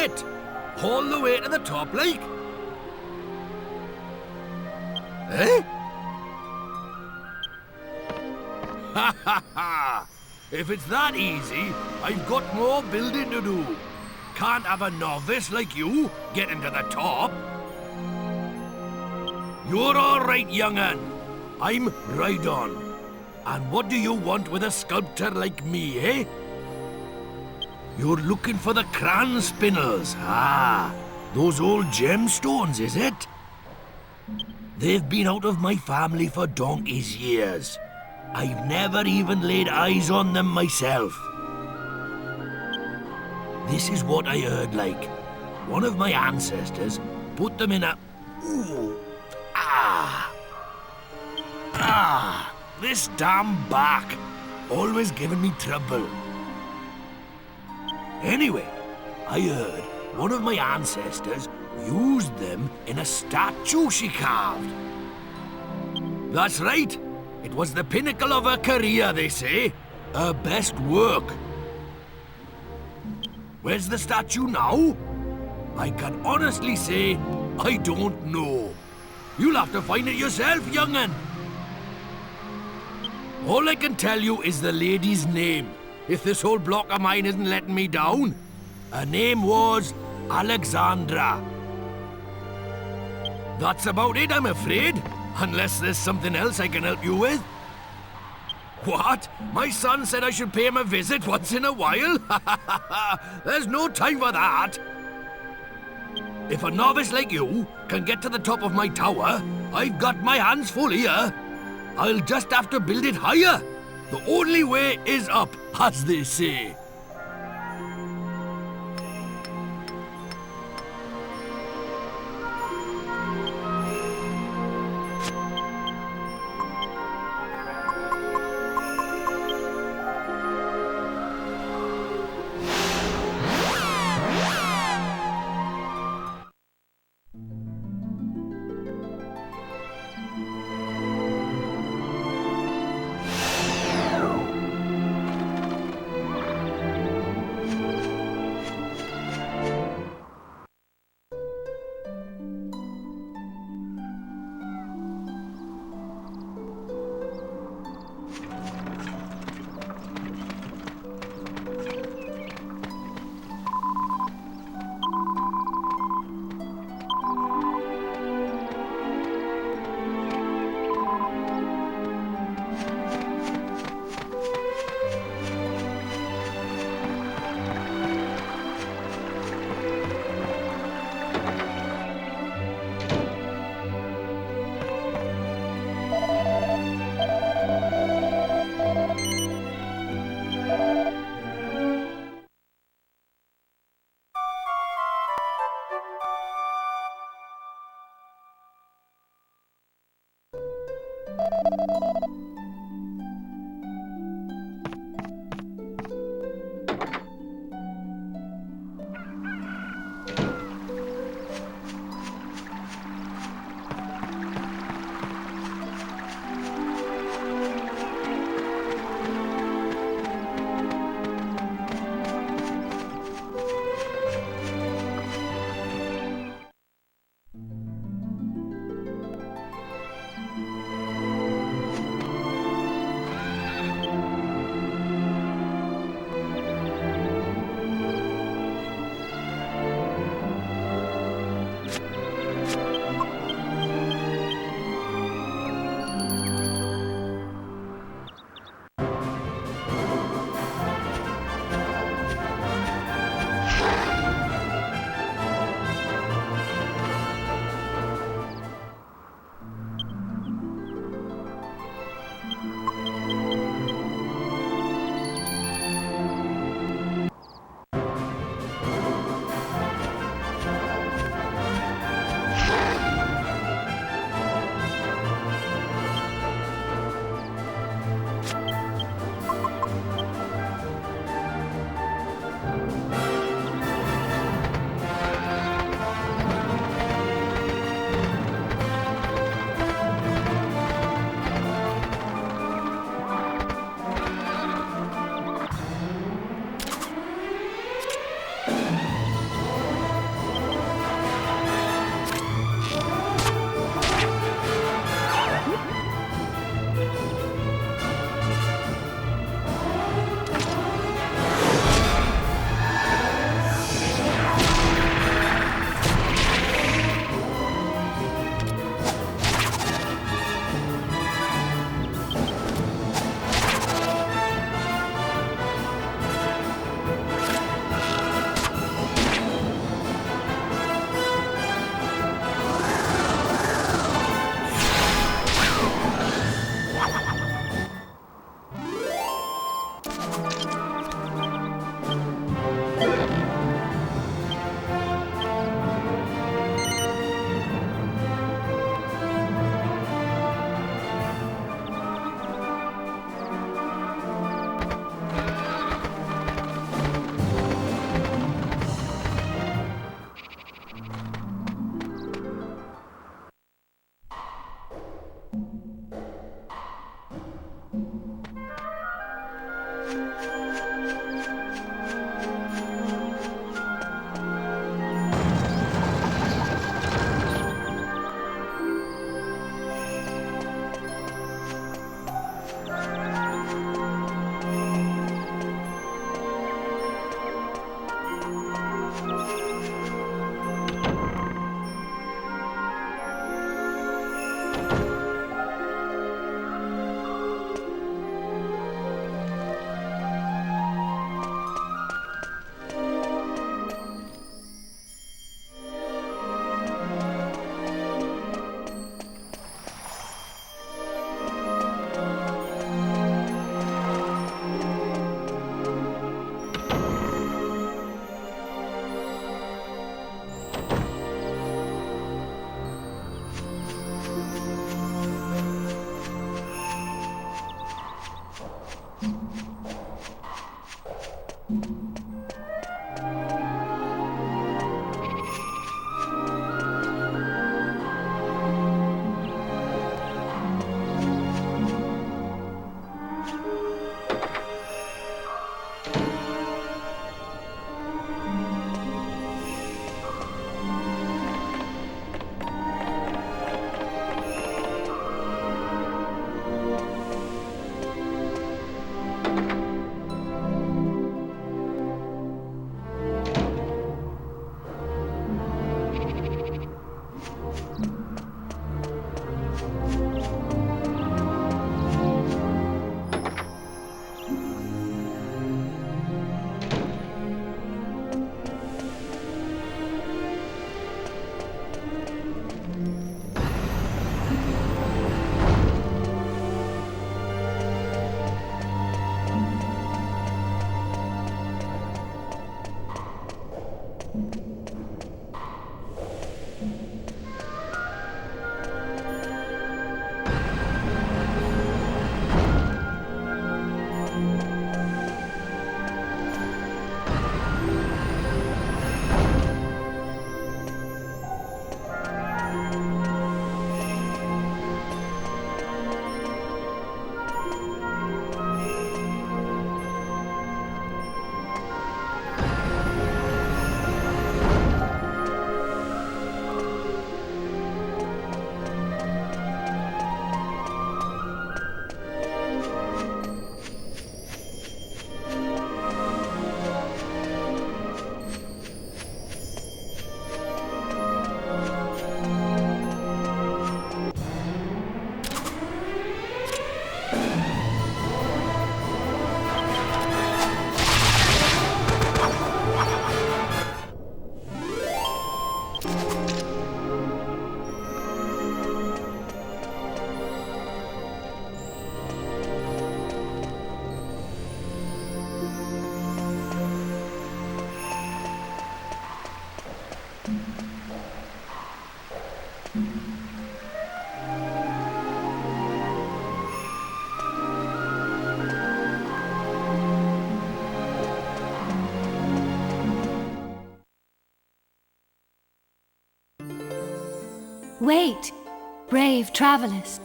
it! All the way to the top, like. Eh? Ha ha ha! If it's that easy, I've got more building to do. Can't have a novice like you getting to the top. You're all right, young'un. I'm Rydon. And what do you want with a sculptor like me, eh? You're looking for the Kran Spinels. Ah, those old gemstones, is it? They've been out of my family for donkey's years. I've never even laid eyes on them myself. This is what I heard, like. One of my ancestors put them in a... Ooh. Ah. Ah. This damn back. Always giving me trouble. Anyway, I heard one of my ancestors used them in a statue she carved. That's right. It was the pinnacle of her career, they say. Her best work. Where's the statue now? I can honestly say, I don't know. You'll have to find it yourself, young'un. All I can tell you is the lady's name, if this whole block of mine isn't letting me down. Her name was Alexandria. That's about it, I'm afraid. Unless there's something else I can help you with. What? My son said I should pay him a visit once in a while? There's no time for that. If a novice like you can get to the top of my tower, I've got my hands full here. I'll just have to build it higher. The only way is up, as they say. Wait, brave travelers.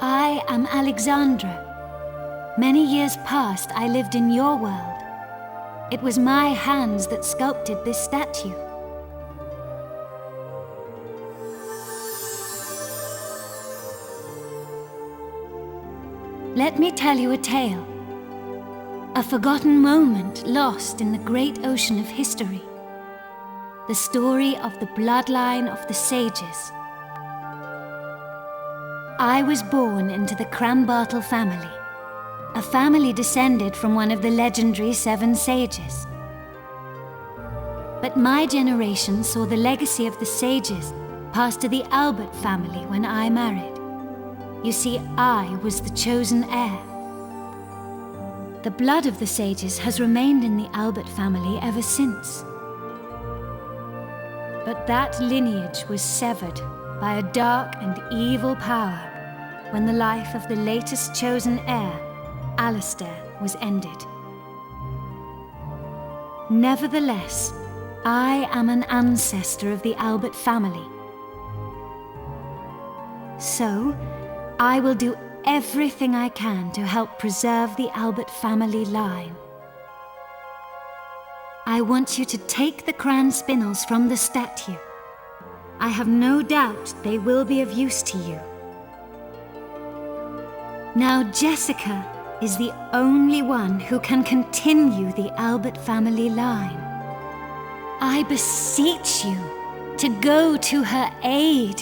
I am Alexandria. Many years past, I lived in your world. It was my hands that sculpted this statue. Let me tell you a tale. A forgotten moment lost in the great ocean of history. The story of the bloodline of the sages. I was born into the Kranbartles family, a family descended from one of the legendary 7 sages. But my generation saw the legacy of the sages pass to the Albert family when I married. You see, I was the chosen heir. The blood of the sages has remained in the Albert family ever since. But that lineage was severed by a dark and evil power when the life of the latest chosen heir, Alistair, was ended. Nevertheless, I am an ancestor of the Albert family. So, I will do everything I can to help preserve the Albert family line. I want you to take the Kran Spinels from the statue. I have no doubt they will be of use to you. Now Jessica is the only one who can continue the Albert family line. I beseech you to go to her aid.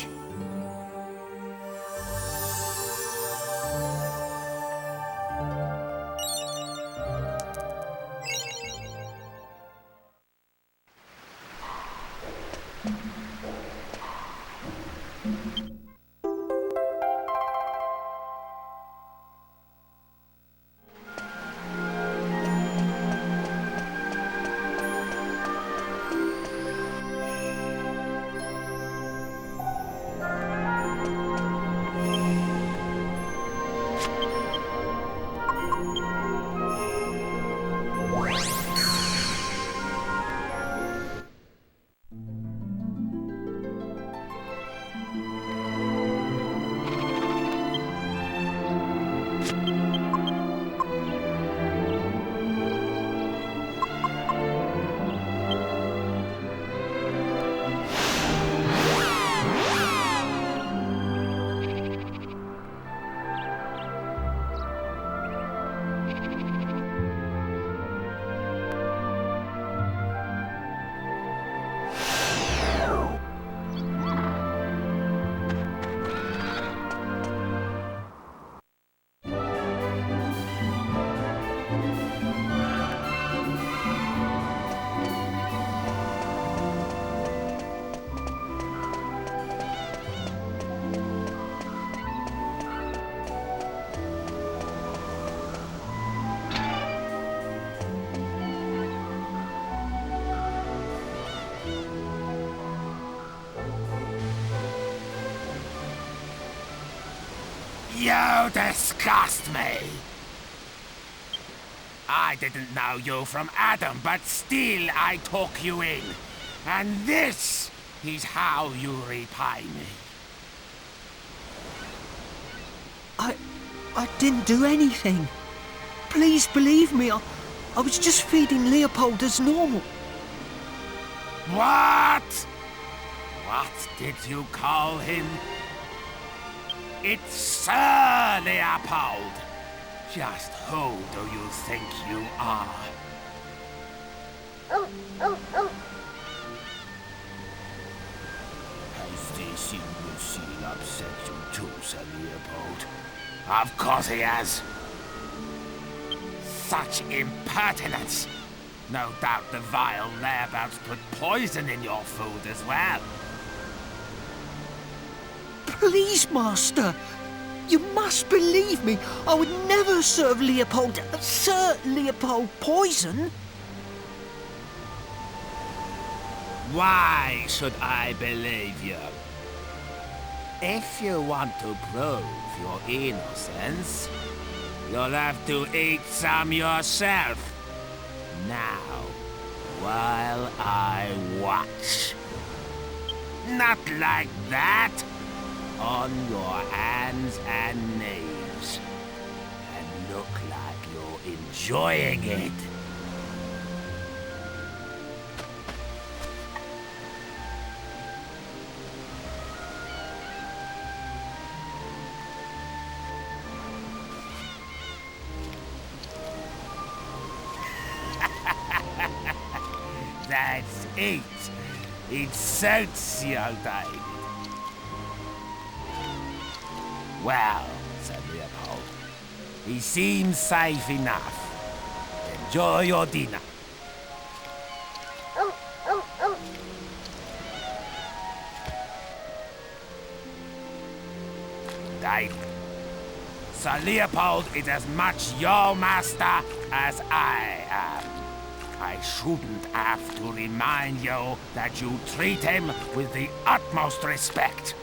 You disgust me! I didn't know you from Adam, but still I took you in. And this is how you repay me. I didn't do anything. Please believe me, I was just feeding Leopold as normal. What? What did you call him? It's Sir Leopold. Just who do you think you are? Has this imbecile upset you too, Sir Leopold? Of course he has. Such impertinence! No doubt the vile layabouts put poison in your food as well. Please, Master. You must believe me. I would never serve Leopold, Sir Leopold, poison. Why should I believe you? If you want to prove your innocence, you'll have to eat some yourself. Now, while I watch. Not like that. On your hands and knees. And look like you're enjoying it. That's it. It suits you, David. Well, said Leopold, he seems safe enough. Enjoy your dinner. David, Sir Leopold is as much your master as I am. I shouldn't have to remind you that you treat him with the utmost respect.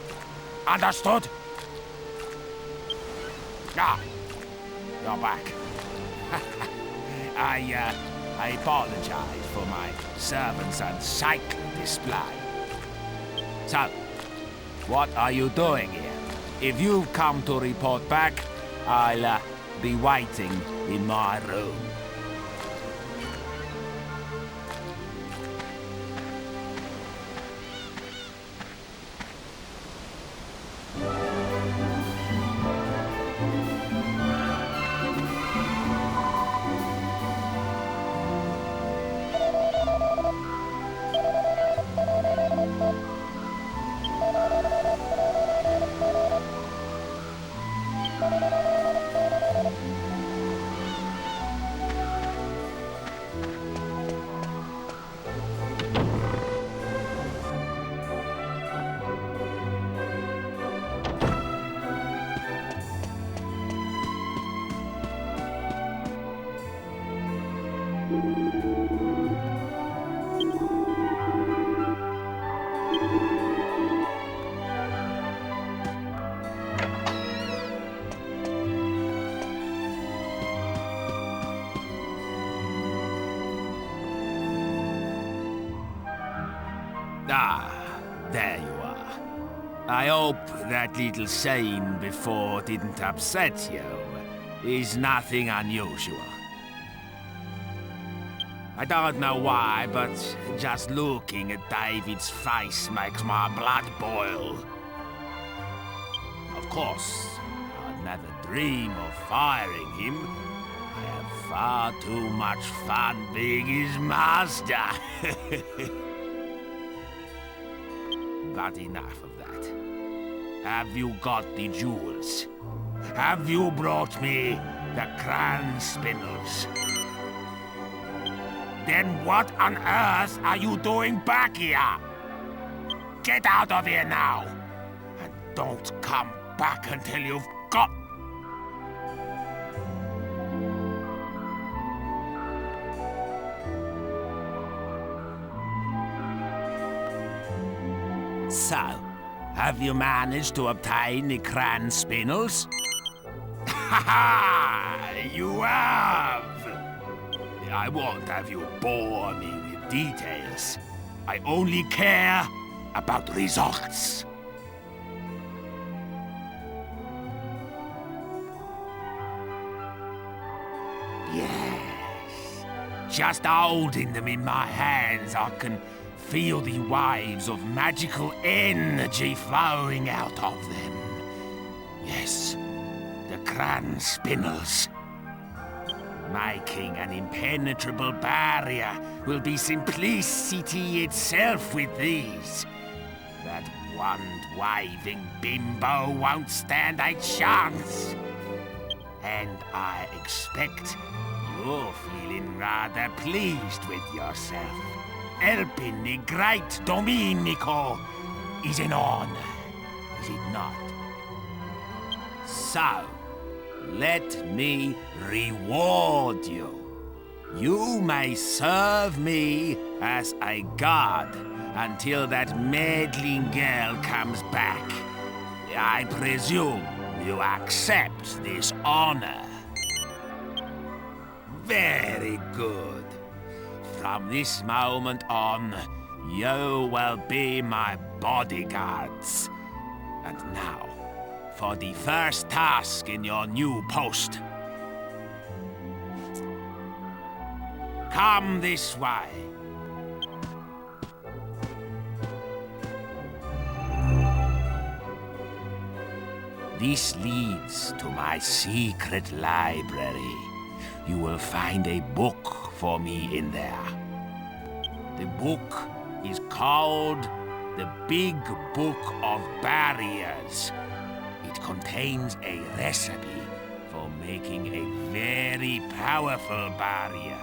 Understood? Ah, you're back. I apologize for my servant's unsightly display. So, what are you doing here? If you've come to report back, I'll be waiting in my room. Ah, there you are. I hope that little scene before didn't upset you. Is nothing unusual. I don't know why, but just looking at David's face makes my blood boil. Of course, I'd never dream of firing him. I have far too much fun being his master. But enough of that. Have you got the jewels? Have you brought me the Kran Spinels? Then what on earth are you doing back here? Get out of here now! And don't come back until you've got... So, have you managed to obtain the Kran Spinels? Ha ha! You have! I won't have you bore me with details. I only care about results. Yes. Just holding them in my hands, I can feel the waves of magical energy flowing out of them. Yes, the Kran Spinels. Making an impenetrable barrier will be simplicity itself with these. That wand-waving bimbo won't stand a chance. And I expect you're feeling rather pleased with yourself. Helping the great Dominico is an honor, is it not? So, let me reward you. You may serve me as a guard until that meddling girl comes back. I presume you accept this honor. Very good. From this moment on, you will be my bodyguards. And now, for the first task in your new post. Come this way. This leads to my secret library. You will find a book for me in there. The book is called the Big Book of Barriers. It contains a recipe for making a very powerful barrier.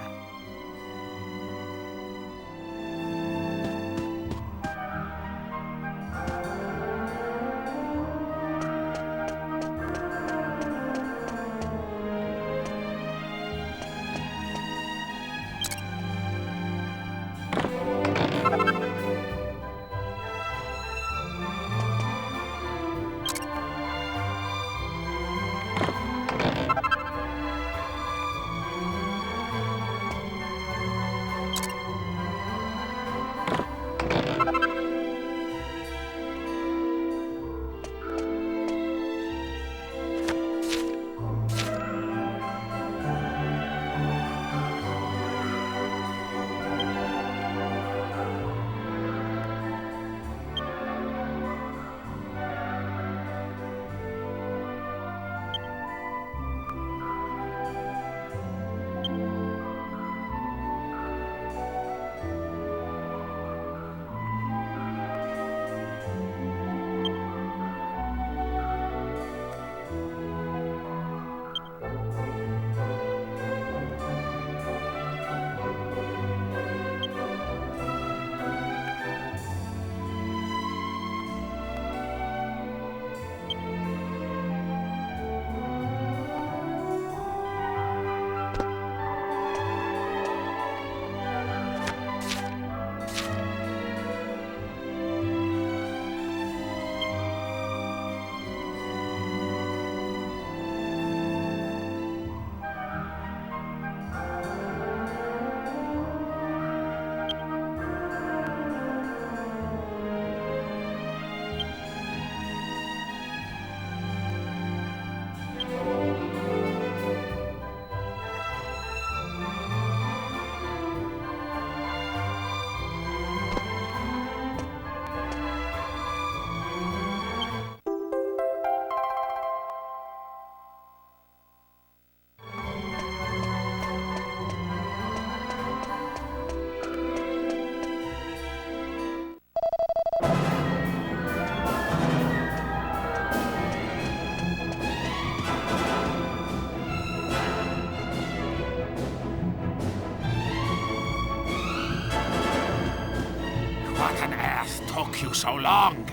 Took you so long?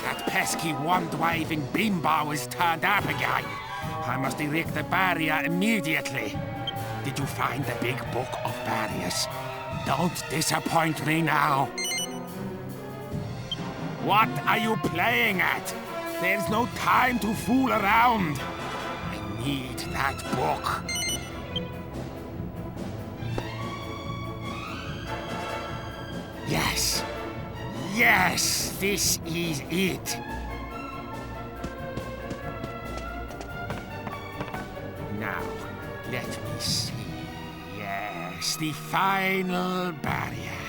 That pesky wand-waving bimbo is turned up again. I must erect the barrier immediately. Did you find the big book of barriers? Don't disappoint me now. What are you playing at? There's no time to fool around. I need that book. Yes. Yes, this is it. Now, let me see. Yes, the final barrier.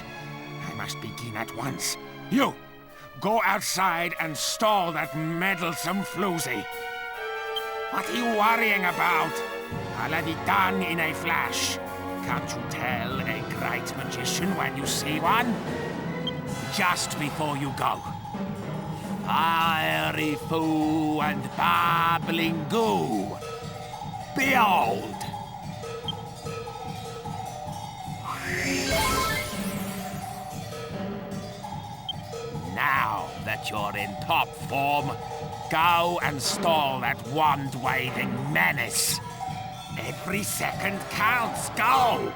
I must begin at once. You, go outside and stall that meddlesome floozy. What are you worrying about? I'll have it done in a flash. Can't you tell a great magician when you see one? Just before you go. Fiery foo and babbling goo. Behold! Now that you're in top form, go and stall that wand-waving menace. Every second counts. Go!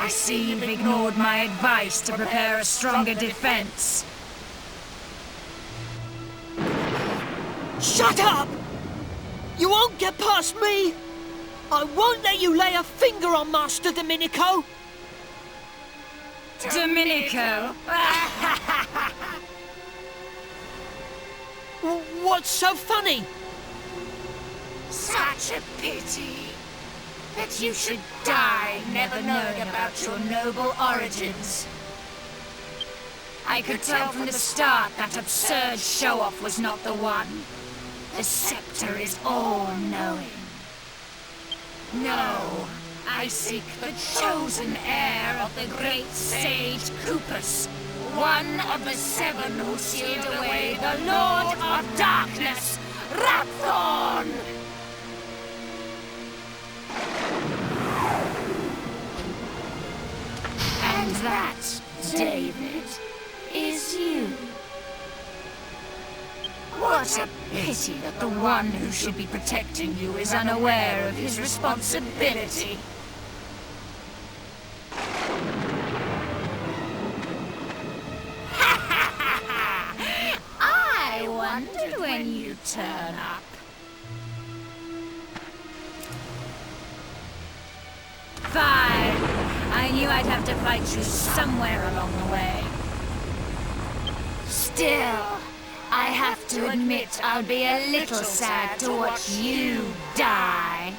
see you've ignored my advice to prepare a stronger defense. Shut up! You won't get past me! I won't let you lay a finger on Master Dominico! Dominico! What's so funny? Such a pity that you should die never knowing about your noble origins. I could tell from the start that absurd show-off was not the one. The Sceptre is all-knowing. No, I seek the chosen heir of the great sage Kupas, one of the 7 who sealed away the Lord of Darkness, Rapthorn! And that, David, is you. What a pity that the one who should be protecting you is unaware of his responsibility. I wondered when you'd turn up. Fine. I knew I'd have to fight you somewhere along the way. Still, I have to admit I'll be a little sad to watch you die.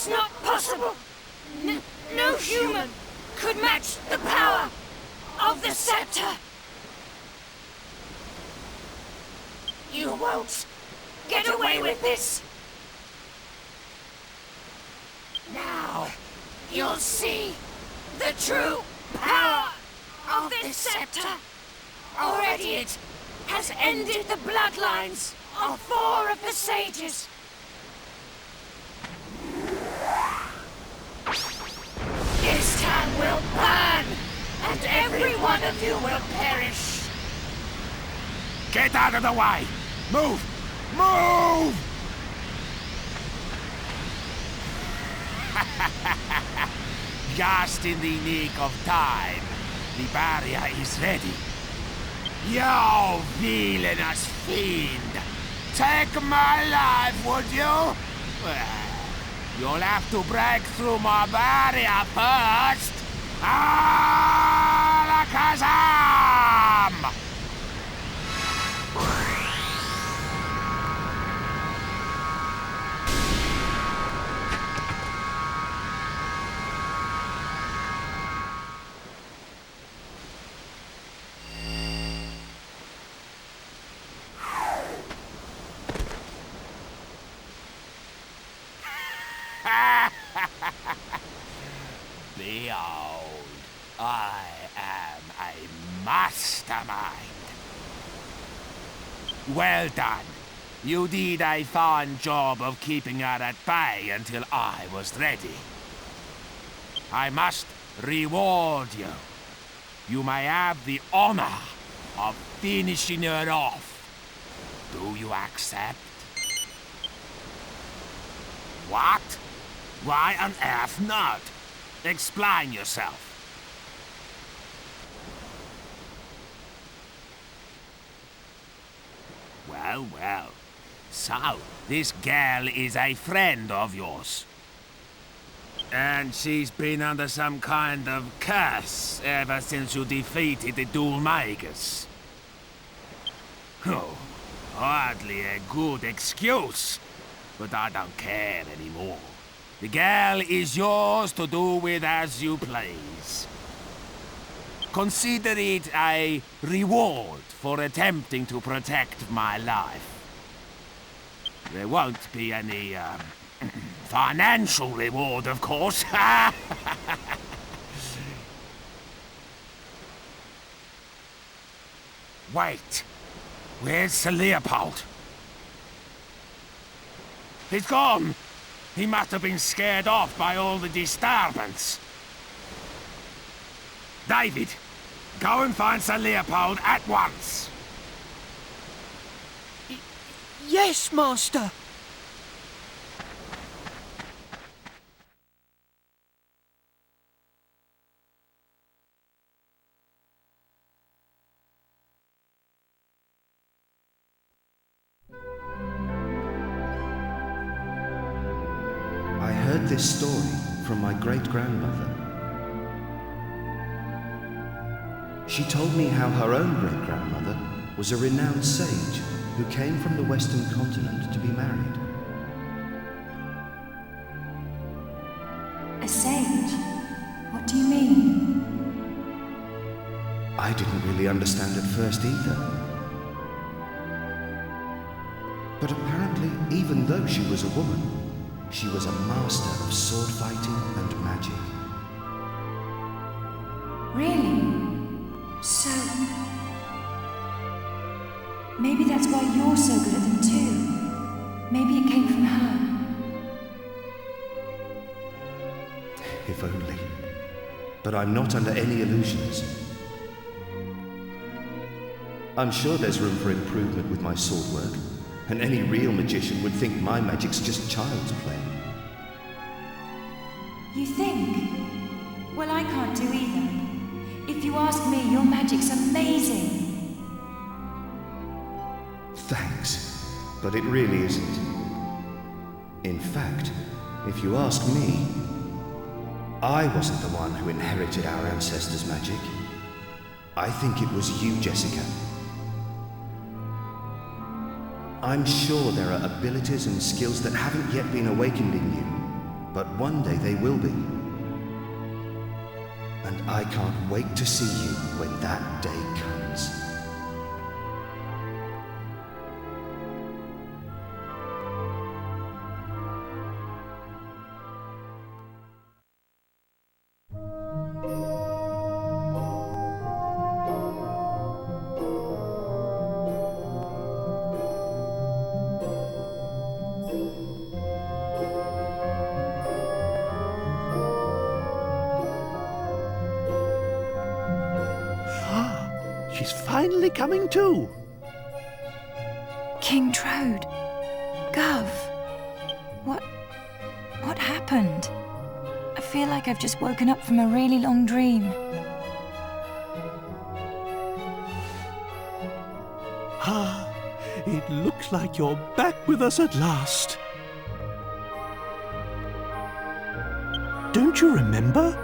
It's not possible! No human could match the power of the Sceptre! You won't get away with this! Now, you'll see the true power of this Sceptre! Already it has ended the bloodlines of 4 of the sages! This town will burn, and every one of you will perish! Get out of the way! Move! Move! Just in the nick of time, the barrier is ready. You villainous fiend! Take my life, would you? Well, you'll have to break through my barrier first! Alakazam! Behold, I am a mastermind. Well done. You did a fine job of keeping her at bay until I was ready. I must reward you. You may have the honor of finishing her off. Do you accept? What? Why on earth not? Explain yourself. Well, well. So, this girl is a friend of yours. And she's been under some kind of curse ever since you defeated the Dual Magus. Oh, hardly a good excuse. But I don't care anymore. The girl is yours to do with as you please. Consider it a reward for attempting to protect my life. There won't be any, financial reward, of course. Wait, where's Sir Leopold? He's gone! He must have been scared off by all the disturbance. David, go and find Sir Leopold at once. Yes, Master. I heard this story from my great-grandmother. She told me how her own great-grandmother was a renowned sage who came from the Western continent to be married. A sage? What do you mean? I didn't really understand at first either. But apparently, even though she was a woman, she was a master of sword fighting and magic. Really? So... maybe that's why you're so good at them too. Maybe it came from her. If only. But I'm not under any illusions. I'm sure there's room for improvement with my sword work, and any real magician would think my magic's just child's play. You think? Well, I can't do either. If you ask me, your magic's amazing. Thanks, but it really isn't. In fact, if you ask me, I wasn't the one who inherited our ancestors' magic. I think it was you, Jessica. I'm sure there are abilities and skills that haven't yet been awakened in you, But one day they will be. And I can't wait to see you when that day comes. She's finally coming to. King Trode. Gov. What happened? I feel like I've just woken up from a really long dream. It looks like you're back with us at last. Don't you remember?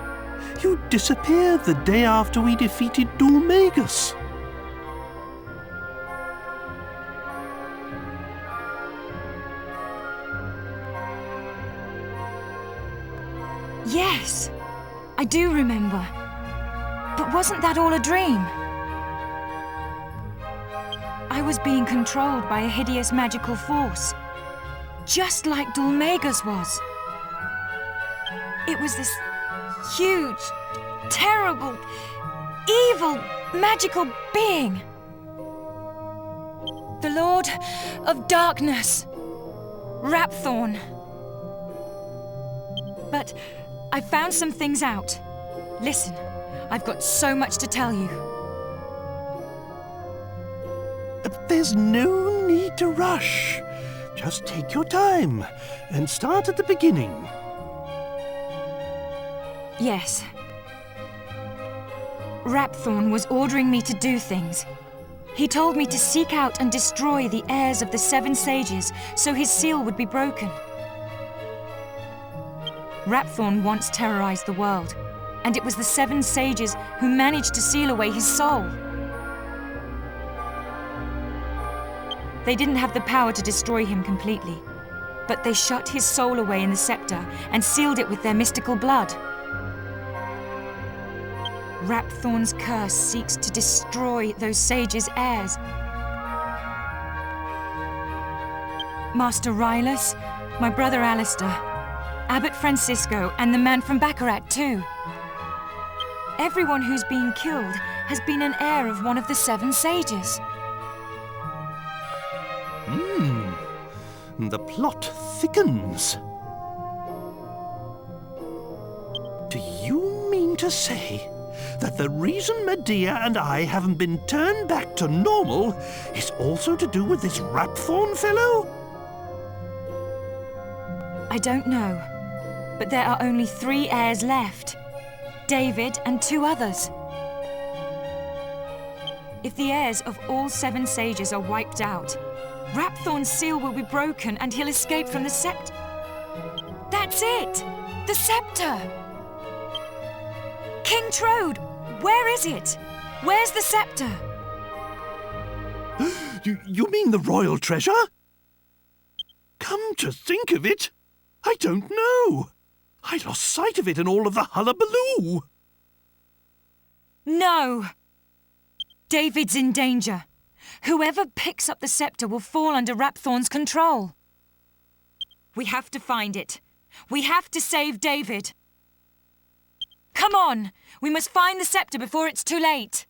You disappeared the day after we defeated Dulmagus. Yes, I do remember. But wasn't that all a dream? I was being controlled by a hideous magical force, just like Dulmagus was. It was this huge, terrible, evil, magical being. The Lord of Darkness, Rapthorn. But I found some things out. Listen, I've got so much to tell you. There's no need to rush. Just take your time and start at the beginning. Yes. Rapthorn was ordering me to do things. He told me to seek out and destroy the heirs of the Seven Sages so his seal would be broken. Rapthorn once terrorized the world, and it was the Seven Sages who managed to seal away his soul. They didn't have the power to destroy him completely, but they shut his soul away in the Sceptre and sealed it with their mystical blood. Rapthorn's curse seeks to destroy those sages' heirs. Master Rylus, my brother Alistair, Abbot Francisco, and the man from Baccarat too. Everyone who's been killed has been an heir of one of the Seven Sages. The plot thickens. Do you mean to say that the reason Medea and I haven't been turned back to normal is also to do with this Rapthorn fellow? I don't know, but there are only 3 heirs left. David and 2 others. If the heirs of all 7 sages are wiped out, Rapthorn's seal will be broken and he'll escape from the Sceptre. That's it! The Sceptre! King Trode, where is it? Where's the Sceptre? You mean the royal treasure? Come to think of it, I don't know. I lost sight of it in all of the hullabaloo. No! David's in danger. Whoever picks up the Sceptre will fall under Rapthorn's control. We have to find it. We have to save David. Come on! We must find the Sceptre before it's too late.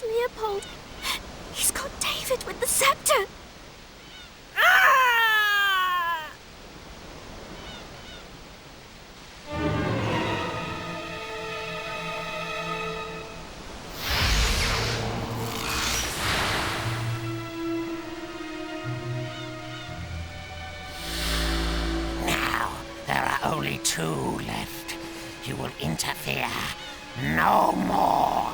It's Leopold. He's got David with the scepter. Now, there are only two left. You will interfere no more.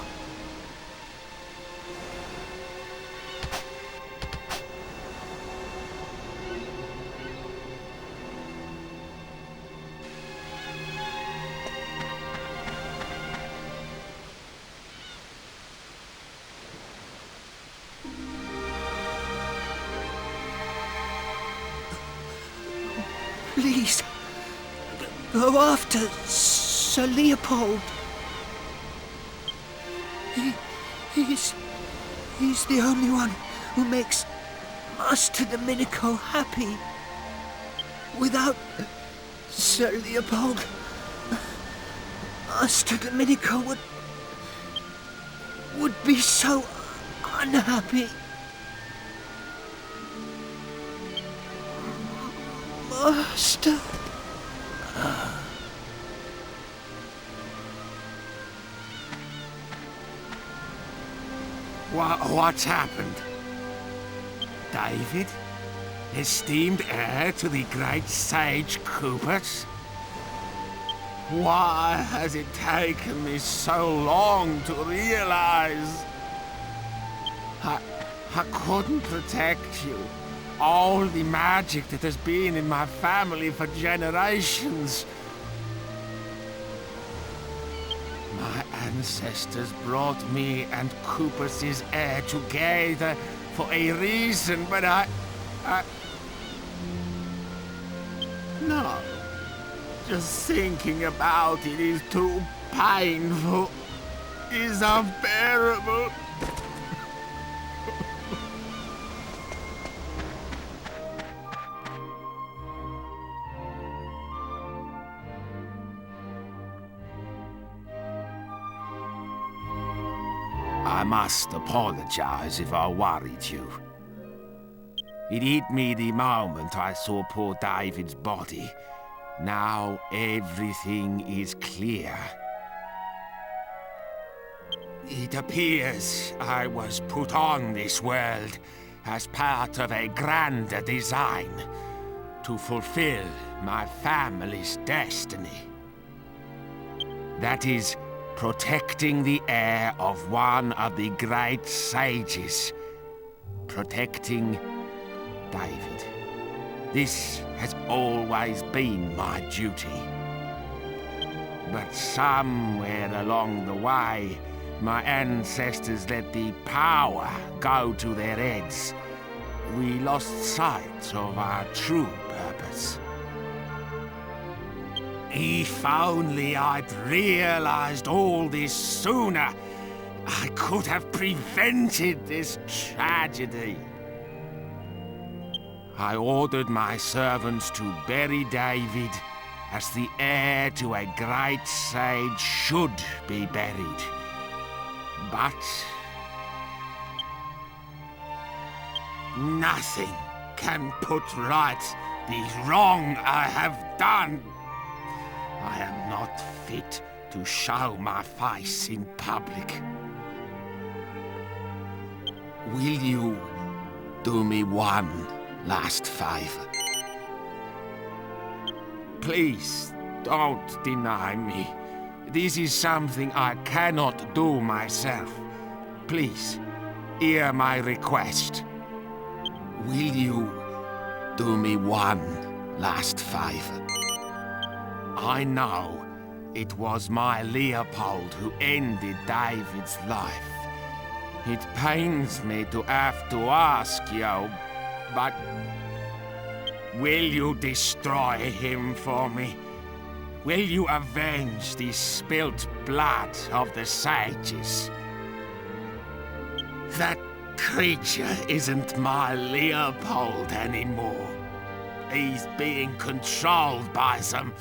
Please, go after Sir Leopold. He's the only one who makes Master Dominico happy. Without Sir Leopold, Master Dominico would be so unhappy. Master. What's happened? David? Esteemed heir to the great sage Kupas? Why has it taken me so long to realize? I couldn't protect you. All the magic that has been in my family for generations. My ancestors brought me and Kupas' heir together for a reason, but I... No. Just thinking about it is too painful. Is unbearable. I must apologize if I worried you. It hit me the moment I saw poor David's body. Now everything is clear. It appears I was put on this world as part of a grander design to fulfill my family's destiny. That is, protecting the heir of one of the great sages. Protecting David. This has always been my duty. But somewhere along the way, my ancestors let the power go to their heads. We lost sight of our true purpose. If only I'd realized all this sooner, I could have prevented this tragedy. I ordered my servants to bury David as the heir to a great sage should be buried. But nothing can put right the wrong I have done. I am not fit to show my face in public. Will you do me one last favor? Please, don't deny me. This is something I cannot do myself. Please, hear my request. Will you do me one last favor? I know it was my Leopold who ended David's life. It pains me to have to ask you, but will you destroy him for me? Will you avenge the spilt blood of the sages? That creature isn't my Leopold anymore. He's being controlled by some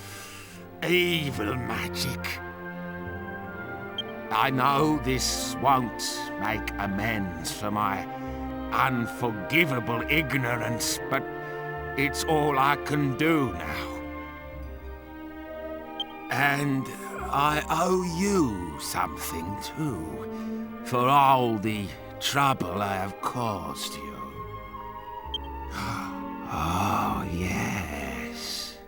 evil magic. I know this won't make amends for my unforgivable ignorance, but it's all I can do now. And I owe you something too, for all the trouble I have caused you. Oh, yes.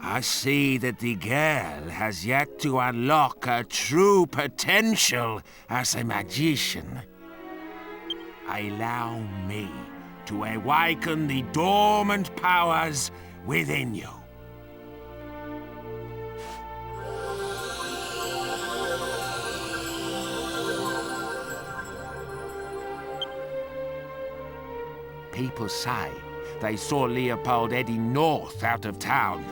I see that the girl has yet to unlock her true potential as a magician. Allow me to awaken the dormant powers within you. People say they saw Leopold heading north out of town.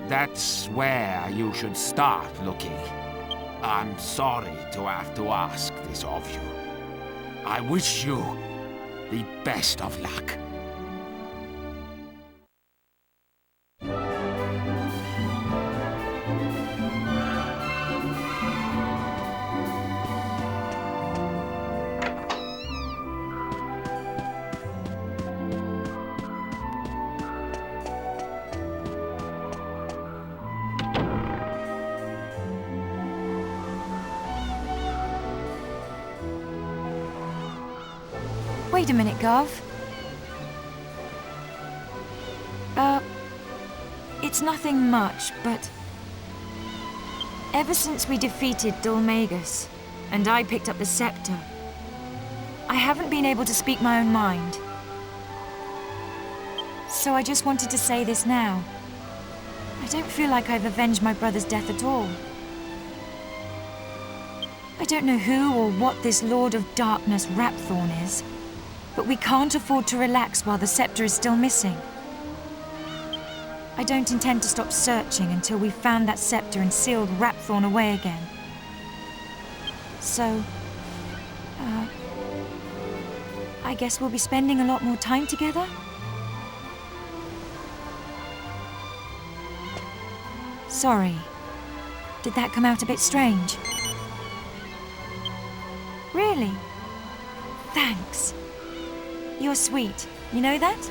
That's where you should start looking. I'm sorry to have to ask this of you. I wish you the best of luck. Wait a minute, Gov. It's nothing much, but ever since we defeated Dulmagus, and I picked up the Sceptre, I haven't been able to speak my own mind. So I just wanted to say this now. I don't feel like I've avenged my brother's death at all. I don't know who or what this Lord of Darkness Rapthorn is, but we can't afford to relax while the Sceptre is still missing. I don't intend to stop searching until we've found that Sceptre and sealed Rapthorn away again. So, I guess we'll be spending a lot more time together? Sorry. Did that come out a bit strange? Really? Thanks. You're sweet. You know that?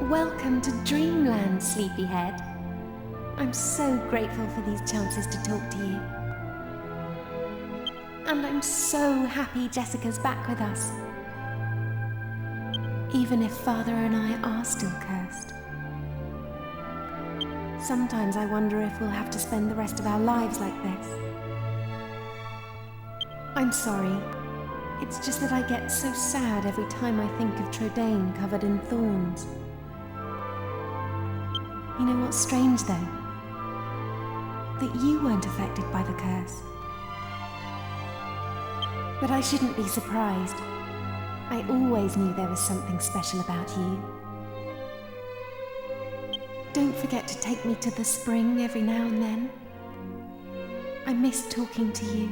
Welcome to Dreamland, Sleepyhead. I'm so grateful for these chances to talk to you. And I'm so happy Jessica's back with us. Even if Father and I are still cursed. Sometimes I wonder if we'll have to spend the rest of our lives like this. I'm sorry. It's just that I get so sad every time I think of Trodaine covered in thorns. You know what's strange though? that you weren't affected by the curse. But I shouldn't be surprised. I always knew there was something special about you. Don't forget to take me to the spring every now and then. I miss talking to you.